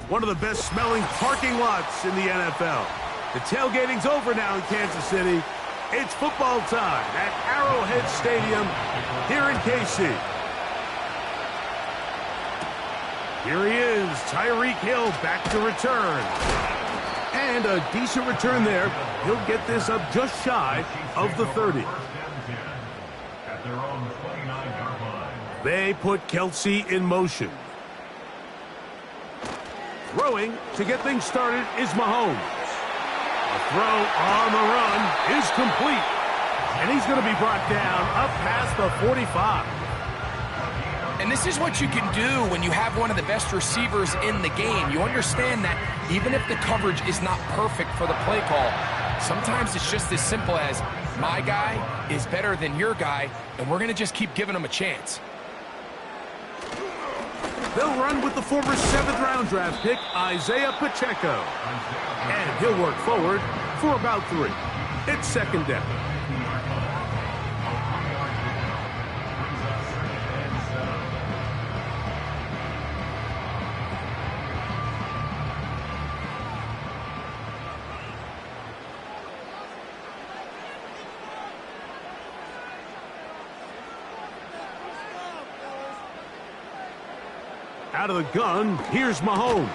One of the best smelling parking lots in the NFL. The tailgating's over now in Kansas City. It's football time at Arrowhead Stadium here in KC. Here he is, Tyreek Hill back to return. And a decent return there. He'll get this up just shy of the 30. They put Kelce in motion. Throwing to get things started is Mahomes. The throw on the run is complete. And he's going to be brought down up past the 45. And this is what you can do when you have one of the best receivers in the game. You understand that even if the coverage is not perfect for the play call, sometimes it's just as simple as my guy is better than your guy, and we're going to just keep giving him a chance. They'll run with the former 7th-round draft pick, Isaiah Pacheco. And he'll work forward for about 3. It's second down. Out of the gun, here's Mahomes.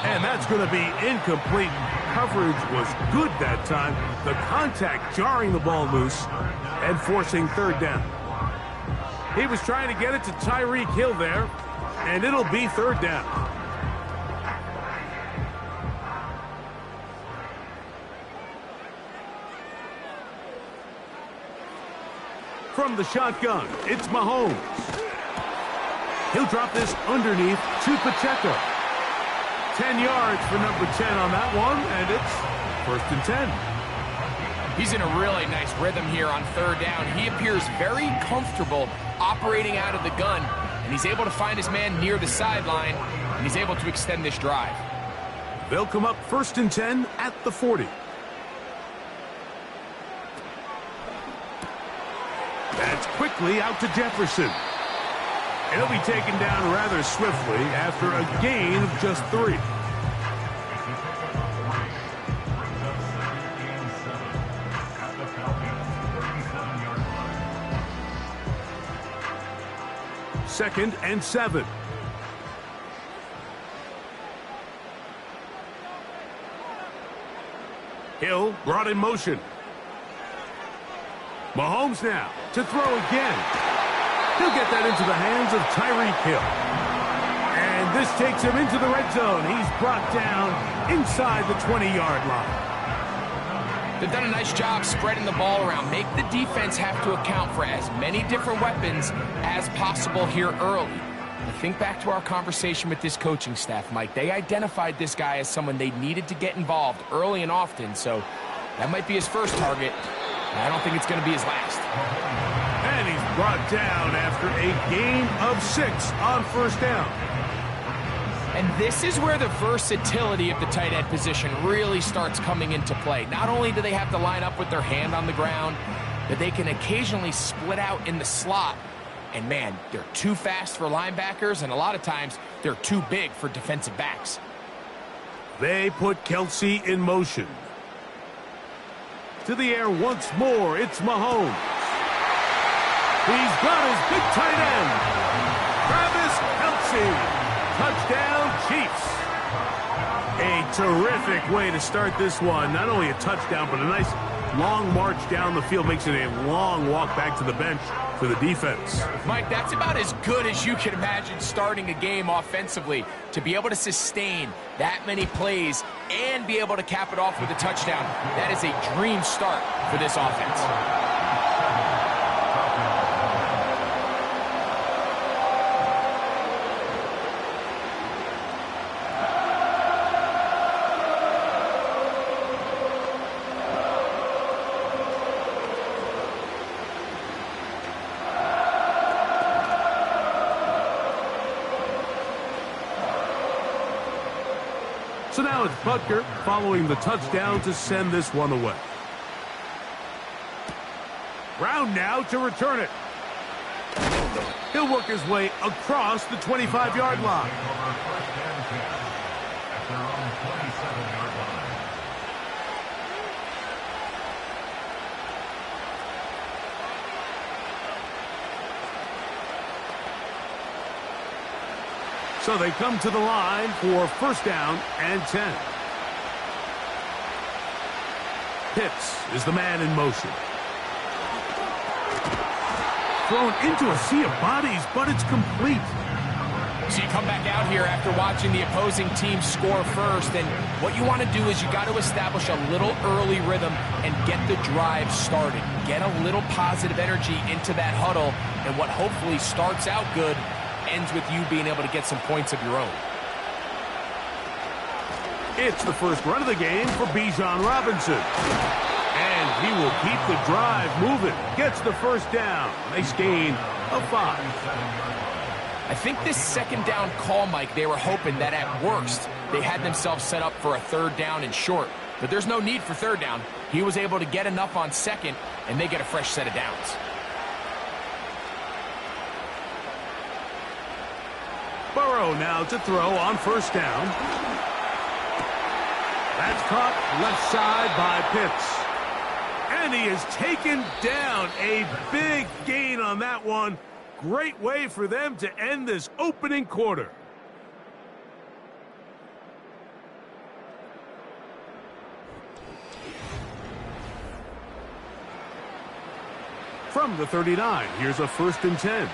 And that's going to be incomplete. Coverage was good that time. The contact jarring the ball loose and forcing third down. He was trying to get it to Tyreek Hill there, and it'll be third down. From the shotgun, it's Mahomes. He'll drop this underneath to Pacheco. 10 yards for number 10 on that one, and it's 1st and 10. He's in a really nice rhythm here on third down. He appears very comfortable operating out of the gun, and he's able to find his man near the sideline, and he's able to extend this drive. They'll come up 1st and 10 at the 40. That's quickly out to Jefferson. He'll be taken down rather swiftly after a gain of just 3. Second and 7. Hill brought in motion. Mahomes now to throw again. He'll get that into the hands of Tyreek Hill. And this takes him into the red zone. He's brought down inside the 20-yard line. They've done a nice job spreading the ball around. Make the defense have to account for as many different weapons as possible here early. I think back to our conversation with this coaching staff, Mike. They identified this guy as someone they needed to get involved early and often, so that might be his first target. I don't think it's going to be his last. And he's brought down after a gain of 6 on first down. And this is where the versatility of the tight end position really starts coming into play. Not only do they have to line up with their hand on the ground, but they can occasionally split out in the slot. And man, they're too fast for linebackers, and a lot of times they're too big for defensive backs. They put Kelce in motion. To the air once more, it's Mahomes. He's got his big tight end, Travis Kelce. Touchdown, Chiefs. A terrific way to start this one. Not only a touchdown, but a nice long march down the field. Makes it a long walk back to the bench for the defense. Mike, that's about as good as you can imagine starting a game offensively. To be able to sustain that many plays and be able to cap it off with a touchdown, that is a dream start for this offense. So now it's Butker following the touchdown to send this one away. Brown now to return it. He'll work his way across the 25-yard line. So they come to the line for first down and 10. Pitts is the man in motion. Thrown into a sea of bodies, but it's complete. So you come back out here after watching the opposing team score first, and what you want to do is you got to establish a little early rhythm and get the drive started. Get a little positive energy into that huddle, and what hopefully starts out good ends with you being able to get some points of your own. It's the first run of the game for Bijan Robinson. And he will keep the drive moving. Gets the first down. Nice gain of 5. I think this second down call, Mike, they were hoping that at worst they had themselves set up for a third down and short. But there's no need for third down. He was able to get enough on second, and they get a fresh set of downs. Burrow now to throw on first down. That's caught left side by Pitts. And he is taken down. A big gain on that one. Great way for them to end this opening quarter. From the 39, here's a first and 10.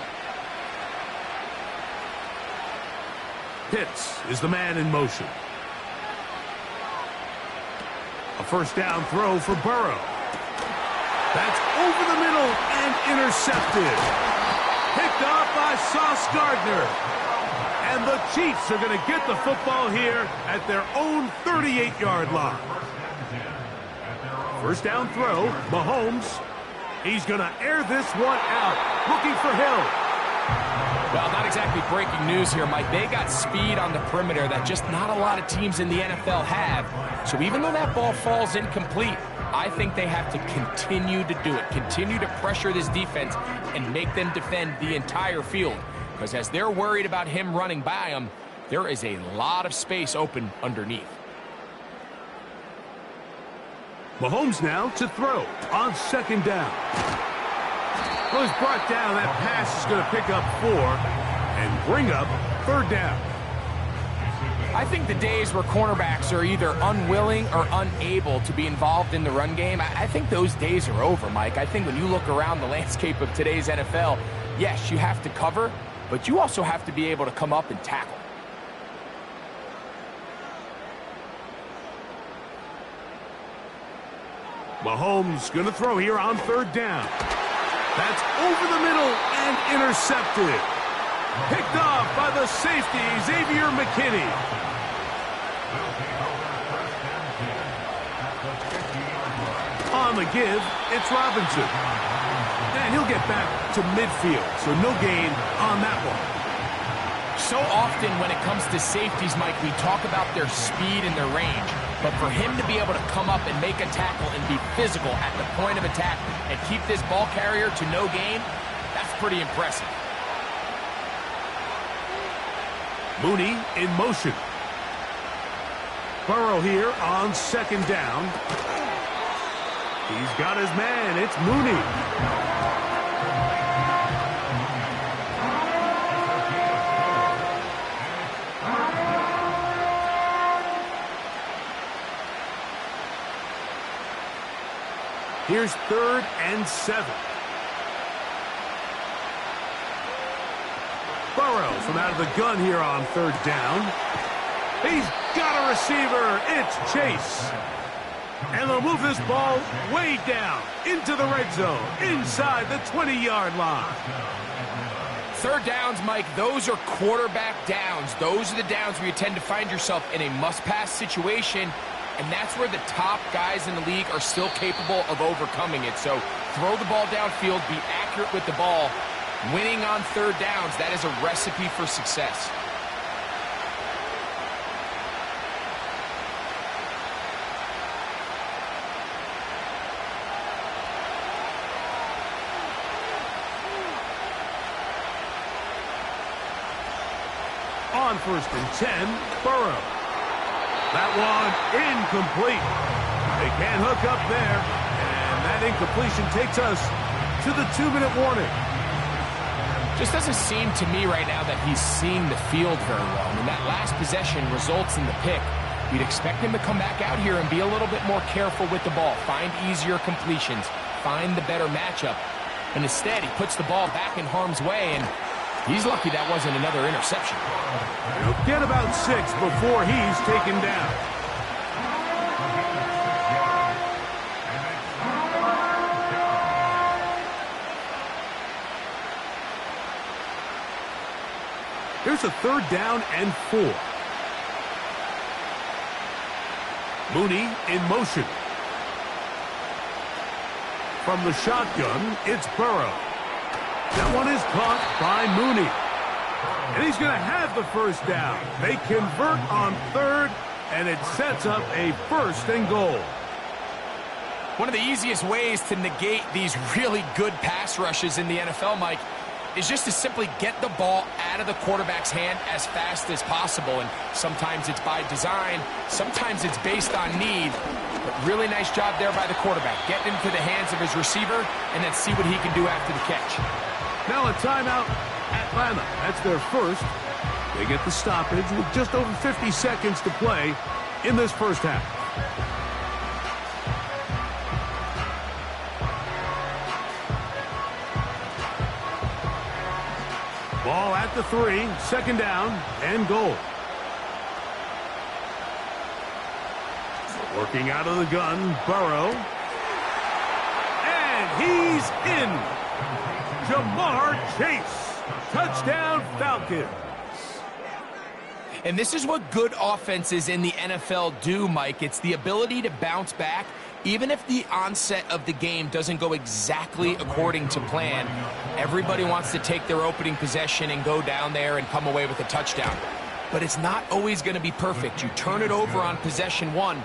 Pitts is the man in motion. A first down throw for Burrow. That's over the middle and intercepted. Picked off by Sauce Gardner. And the Chiefs are going to get the football here at their own 38-yard line. First down throw, Mahomes. He's going to air this one out. Looking for Hill. Well, not exactly breaking news here, Mike. They got speed on the perimeter that just not a lot of teams in the NFL have. So even though that ball falls incomplete, I think they have to continue to do it. Continue to pressure this defense and make them defend the entire field. Because as they're worried about him running by them, there is a lot of space open underneath. Mahomes now to throw on second down. Well, he's brought down. That pass is going to pick up 4 and bring up third down. I think the days where cornerbacks are either unwilling or unable to be involved in the run game, I think those days are over, Mike. I think when you look around the landscape of today's NFL, yes, you have to cover, but you also have to be able to come up and tackle. Mahomes going to throw here on third down. That's over the middle and intercepted. Picked off by the safety, Xavier McKinney. On On the give, it's Robinson. And he'll get back to midfield, so no gain on that one. So often when it comes to safeties, Mike, we talk about their speed and their range. But for him to be able to come up and make a tackle and be physical at the point of attack and keep this ball carrier to no gain, that's pretty impressive. Mooney in motion. Burrow here on second down. He's got his man. It's Mooney. Here's 3rd and 7. Burrow from out of the gun here on 3rd down. He's got a receiver. It's Chase. And they'll move this ball way down into the red zone, inside the 20-yard line. 3rd downs, Mike, those are quarterback downs. Those are the downs where you tend to find yourself in a must-pass situation, and that's where the top guys in the league are still capable of overcoming it. So throw the ball downfield, be accurate with the ball. Winning on 3rd downs, that is a recipe for success. On 1st and 10, Burrow. That one incomplete. They can't hook up there, and that incompletion takes us to the 2-minute warning. Just doesn't seem to me right now that he's seeing the field very well. I mean, that last possession results in the pick. You'd expect him to come back out here and be a little bit more careful with the ball, find easier completions, find the better matchup. And instead, he puts the ball back in harm's way, and he's lucky that wasn't another interception. He'll get about 6 before he's taken down. Here's a 3rd down and 4. Mooney in motion. From the shotgun, it's Burrow. That one is caught by Mooney. And he's going to have the 1st down. They convert on 3rd, and it sets up a 1st and goal. One of the easiest ways to negate these really good pass rushes in the NFL, Mike, is just to simply get the ball out of the quarterback's hand as fast as possible. And sometimes it's by design, sometimes it's based on need. But really nice job there by the quarterback. Get into the hands of his receiver and then see what he can do after the catch. Now a timeout, Atlanta. That's their 1st. They get the stoppage with just over 50 seconds to play in this 1st half. Ball at the 3, 2nd down and goal. Working out of the gun, Burrow. And he's in. Ja'Marr Chase. Touchdown Falcons. And this is what good offenses in the NFL do, Mike. It's the ability to bounce back, even if the onset of the game doesn't go exactly according to plan. Everybody wants to take their opening possession and go down there and come away with a touchdown. But it's not always going to be perfect. You turn it over on possession 1.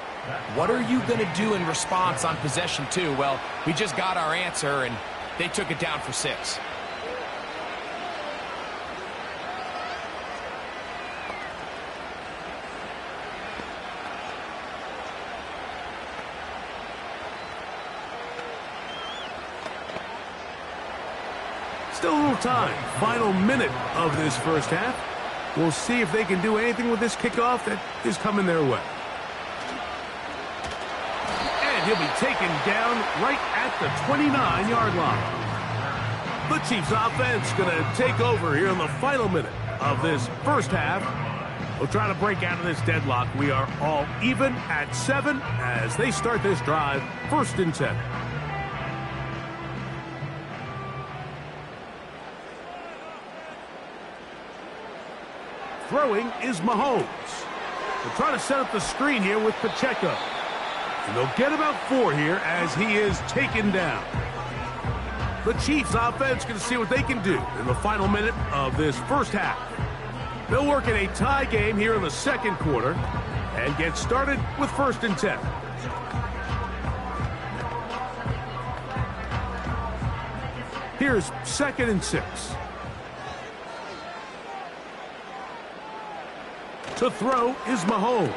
What are you going to do in response on possession 2? Well, we just got our answer, and they took it down for 6. Still a little time. Final minute of this 1st half. We'll see if they can do anything with this kickoff that is coming their way. And he'll be taken down right at the 29-yard line. The Chiefs offense going to take over here in the final minute of this 1st half. We'll try to break out of this deadlock. We are all even at 7 as they start this drive, 1st and 10. Throwing is Mahomes. They'll try to set up the screen here with Pacheco. And they'll get about 4 here as he is taken down. The Chiefs offense going to see what they can do in the final minute of this first half. They'll work in a tie game here in the second quarter and get started with 1st and 10. Here's 2nd and 6. To throw is Mahomes.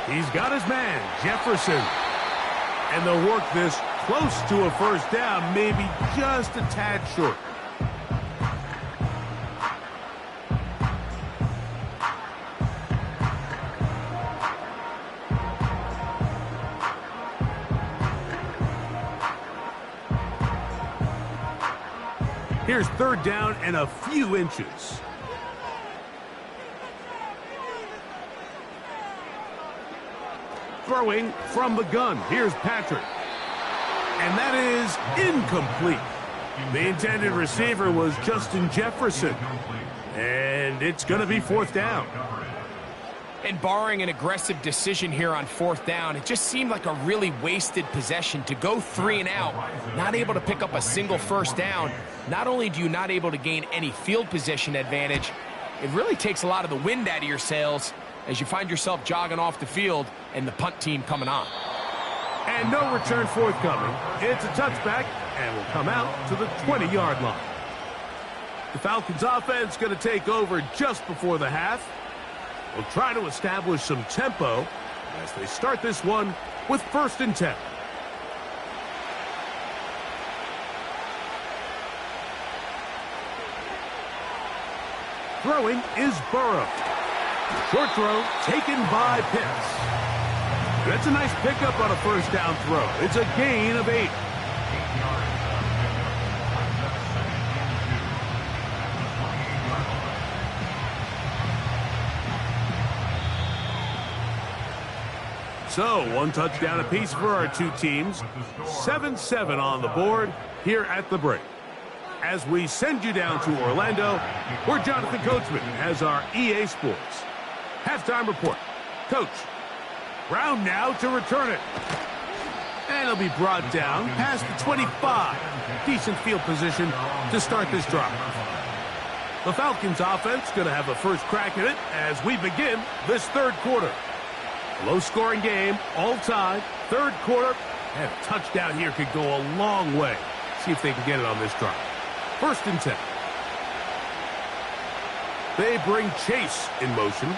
He's got his man, Jefferson. And they'll work this close to a first down, maybe just a tad short. Here's 3rd down and a few inches. Throwing from the gun. Here's Patrick. And that is incomplete. The intended receiver was Justin Jefferson. And it's going to be 4th down. And barring an aggressive decision here on 4th down, it just seemed like a really wasted possession to go 3 and out, not able to pick up a single first down. Not only do you not able to gain any field position advantage, it really takes a lot of the wind out of your sails as you find yourself jogging off the field and the punt team coming on. And no return forthcoming. It's a touchback and will come out to the 20-yard line. The Falcons offense going to take over just before the half. We'll try to establish some tempo as they start this one with 1st and 10. Throwing is Burrow. Short throw taken by Pitts. That's a nice pickup on a first down throw. It's a gain of 8. So, 1 touchdown apiece for our 2 teams. 7-7 on the board here at the break. As we send you down to Orlando, where Jonathan Coachman has our EA Sports halftime report. Coach, Brown now to return it. And it'll be brought down past the 25. Decent field position to start this drive. The Falcons offense going to have a first crack at it as we begin this 3rd quarter. Low-scoring game, all tied, 3rd quarter, and a touchdown here could go a long way. See if they can get it on this drive. 1st and 10. They bring Chase in motion.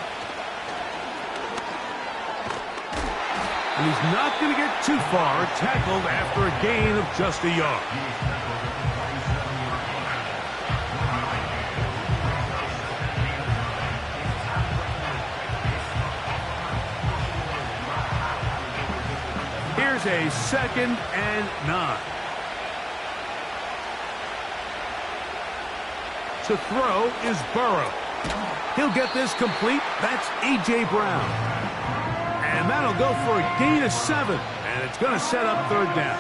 And he's not going to get too far, tackled after a gain of just a yard. Here's a 2nd and 9. To throw is Burrow. He'll get this complete. That's A.J. Brown. And that'll go for a gain of 7. And it's going to set up 3rd down.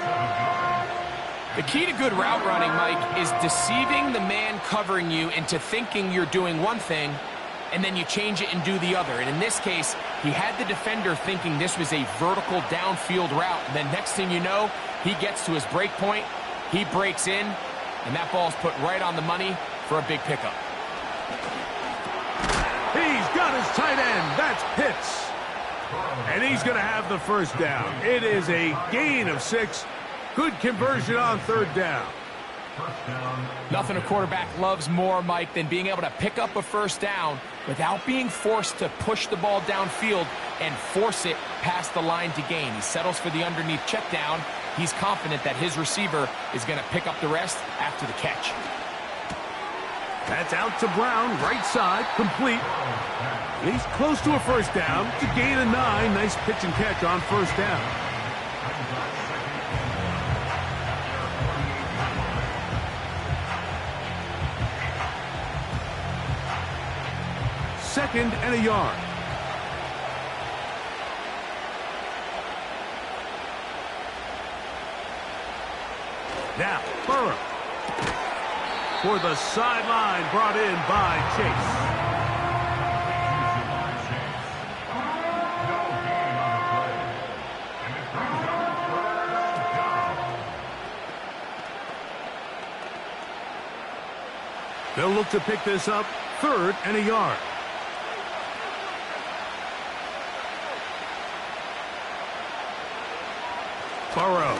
The key to good route running, Mike, is deceiving the man covering you into thinking you're doing one thing, and then you change it and do the other. And in this case, he had the defender thinking this was a vertical downfield route. And then next thing you know, he gets to his break point, he breaks in, and that ball's put right on the money for a big pickup. He's got his tight end. That's Pitts. And he's going to have the first down. It is a gain of 6. Good conversion on 3rd down. Nothing a quarterback loves more, Mike, than being able to pick up a first down without being forced to push the ball downfield and force it past the line to gain. He settles for the underneath check down. He's confident that his receiver is going to pick up the rest after the catch. That's out to Brown, right side, complete. He's close to a first down to gain a 9. Nice pitch and catch on first down. Second and a yard. Now, Burrow. For the sideline, brought in by Chase. They'll look to pick this up, 3rd and a yard. Burrow.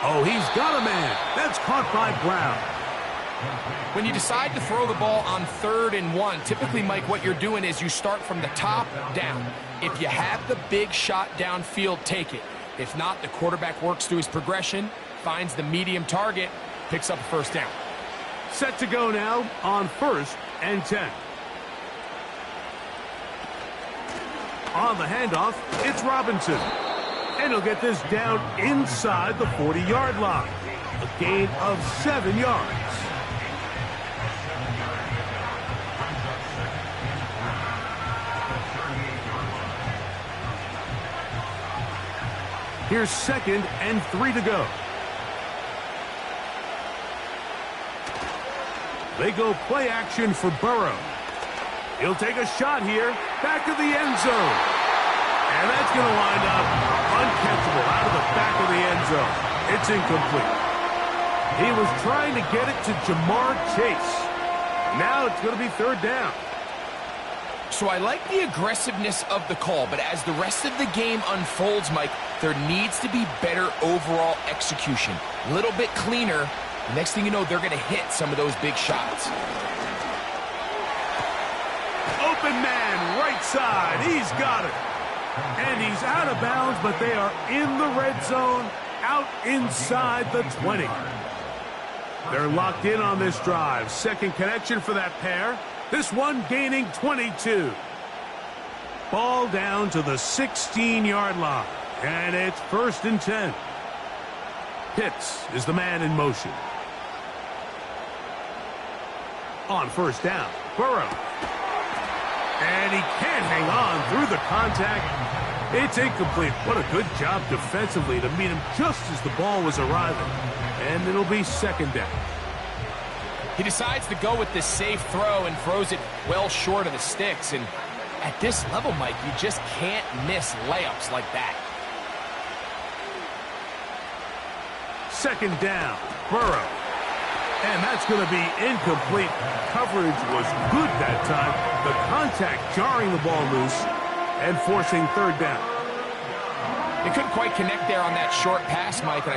Oh, he's got a man. That's caught by Brown. When you decide to throw the ball on 3rd and 1, typically, Mike, what you're doing is you start from the top down. If you have the big shot downfield, take it. If not, the quarterback works through his progression, finds the medium target, picks up a 1st down. Set to go now on 1st and 10. On the handoff, it's Robinson. And he'll get this down inside the 40-yard line. A gain of 7 yards. Here's 2nd and 3 to go. They go play action for Burrow. He'll take a shot here, back of the end zone. And that's going to wind up uncatchable out of the back of the end zone. It's incomplete. He was trying to get it to Jamar Chase. Now it's going to be 3rd down. So I like the aggressiveness of the call, but as the rest of the game unfolds, Mike, there needs to be better overall execution. A little bit cleaner. Next thing you know, they're going to hit some of those big shots. Open man, right side. He's got it. And he's out of bounds, but they are in the red zone, out inside the 20. They're locked in on this drive. 2nd connection for that pair. This one gaining 22. Ball down to the 16-yard line. And it's 1st and 10. Pitts is the man in motion. On 1st down, Burrow. And he can't hang on through the contact. It's incomplete. What a good job defensively to meet him just as the ball was arriving. And it'll be 2nd down. He decides to go with this safe throw and throws it well short of the sticks. And at this level, Mike, you just can't miss layups like that. 2nd down, Burrow. And that's going to be incomplete. Coverage was good that time. The contact jarring the ball loose and forcing 3rd down. They couldn't quite connect there on that short pass, Mike, and I